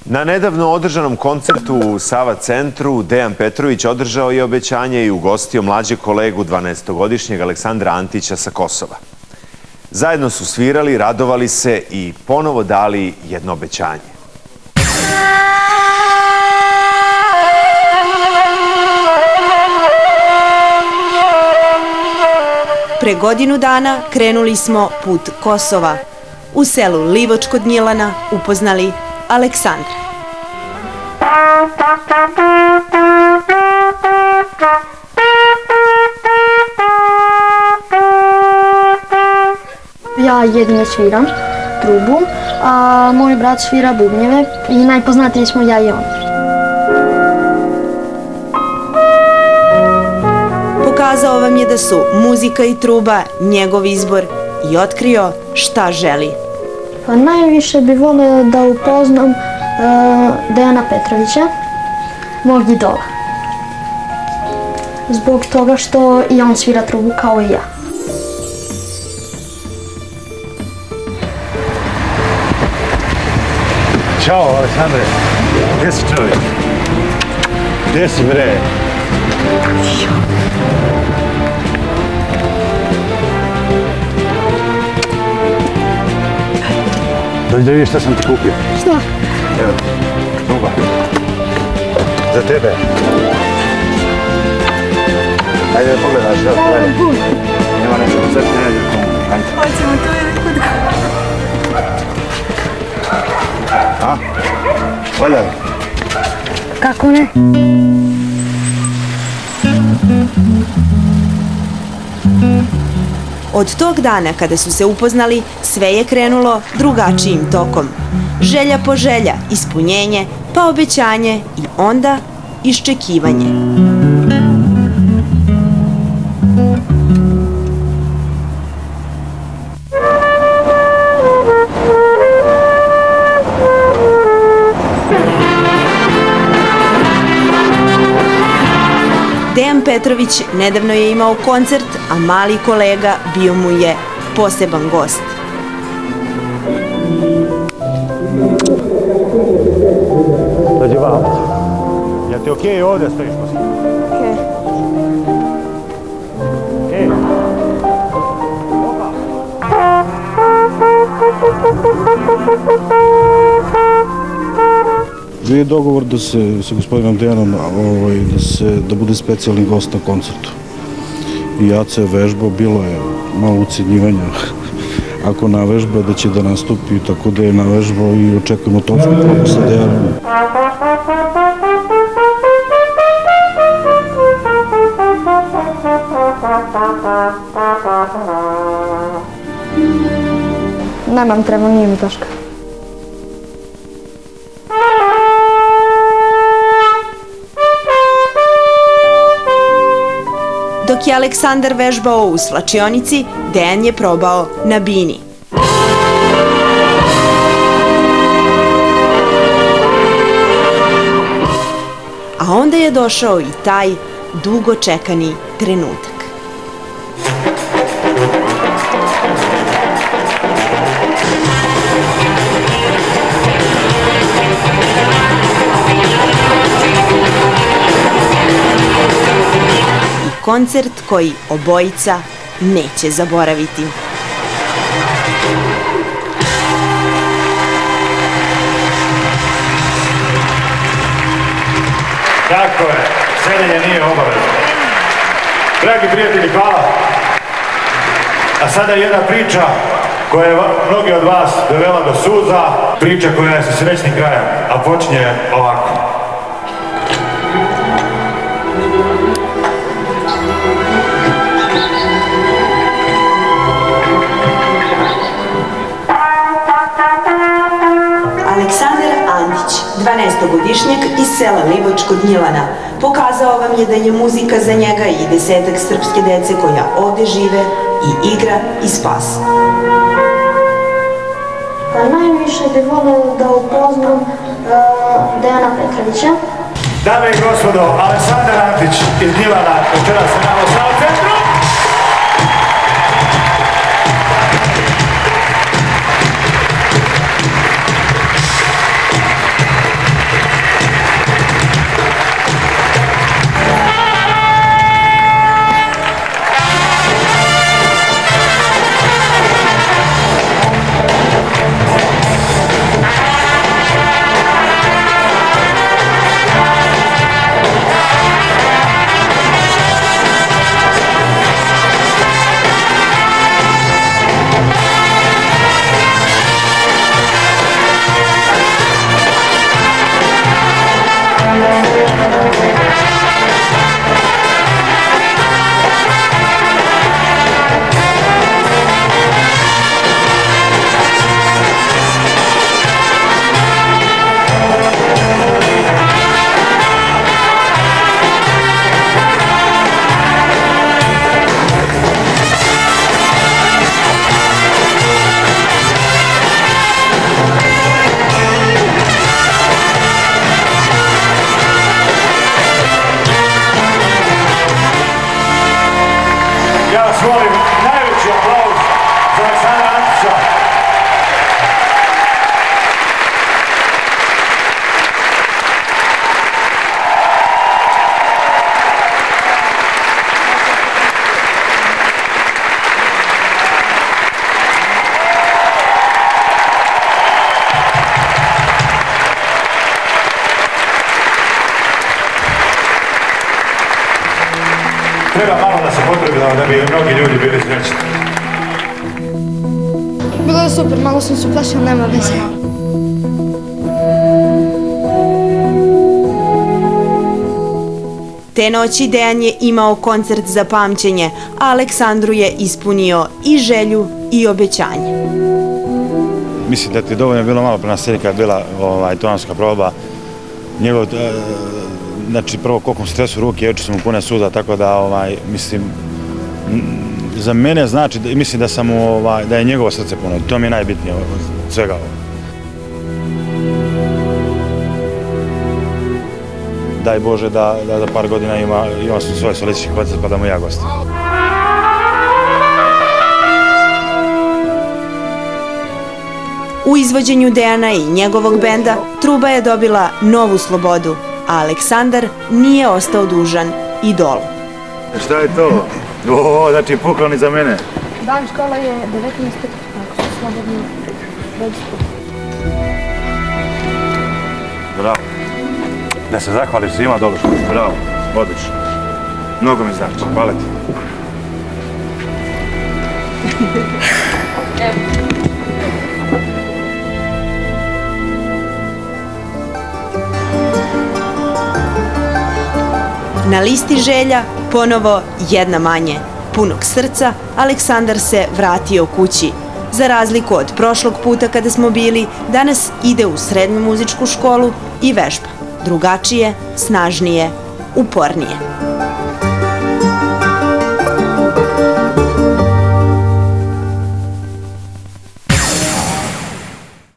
Na nedavno održanom koncertu u Sava centru Dejan Petrović održao je obećanje i ugostio mlađeg kolegu 12-godišnjeg Aleksandra Antića sa Kosova. Zajedno su svirali, radovali se i ponovo dali jedno obećanje. Pre godinu dana krenuli smo put Kosova. U selu Livač kod Gnjilana upoznali Aleksandra. Ja jedino sviram trubu, a moj brat svira bubnjeve i najpoznatiji smo ja i on. Pokazao vam je da su muzika i truba njegov izbor i otkrio šta želi. Pa najviše bi volio da upoznam Dejana Petrovića, mog idola. Zbog toga što i on svira trubu kao i ja. Ćao, Aleksandre. Gdje si čovjek? Gdje si, bre? Dođi da vidiš šta sam ti kupio. Šta? Evo, truba. Za tebe. Ajde da pogledaš, evo, gledaj. Nema nešto da sad ne nađe u tomu. Hoćemo to ili kod ga? A? Valja li? Kako ne? Od tog dana kada su se upoznali, sve je krenulo drugačijim tokom. Želja po želja, ispunjenje, pa obećanje i onda iščekivanje. Dejan Petrović nedavno je imao koncert, a mali kolega bio mu je poseban gost. Dođi vamo. Jel ti okej ovdje stojiš poslije? Okej. Okej. Bio je dogovor da se sa gospodinom Dejanom da bude specijalni gost na koncertu. I Aca je vežbao, bilo je malo ucenjivanja ako navežba da će da nastupi, tako da je navežbao i očekujemo točku probu sa Dejanom. Nemam treba, nije mi taška. Dok je Aleksandar vežbao u svlačionici, Dejan je probao na bini. A onda je došao i taj dugo čekani trenutak. Koncert koji obojica neće zaboraviti. Tako je, seljenje nije obavezno. Dragi prijatelji, hvala. A sada jedna priča koja je mnogi od vas dovela do suza, priča koja je sa srećnim krajem, a počinje ovako. Aleksandar Antić, 12-godišnjak iz sela Livač kod Gnjilana, pokazao vam je da je muzika za njega i desetak srpske dece koja ovde žive i igra i spas. Pa najviše bi volio da upoznam Dejana Petrovića. Dame i gospodo, Aleksandar Antić iz Gnjilana, večeras se nama u Sava centru. treba malo da se potrebno da bi mnogi ljudi bili srećni. Bilo je super, malo sam se uplašila, nema veze. Te noći Dejan je imao koncert za pamćenje, a Aleksandru je ispunio i želju i obećanje. Mislim da ti je dovoljno bilo malo pre nas kad je bila tonska proba. Njegov, znači prvo koliko su tresu ruke, oči su mu pune suza, tako da, mislim, za mene znači, mislim da sam da je njegovo srce puno, to mi je najbitnije od svega ovo. Daj Bože da za par godina ima svoje solistički koncert pa da mu ja gostim. U izvođenju Dejana i njegovog benda truba je dobila novu slobodu, a Aleksandar nije ostao dužan idolu. Šta je to? O, znači pokloni za mene. Dan škola je 19. ako su slobodni reći. Bravo. Da se zahvališ svima dobro. Bravo, odlično. Mnogo mi znači, hvala ti. Na listi želja ponovo jedna manje. Punog srca, Aleksandar se vratio kući. Za razliku od prošlog puta kada smo bili, danas ide u srednju muzičku školu i vežba. Drugačije, snažnije, upornije.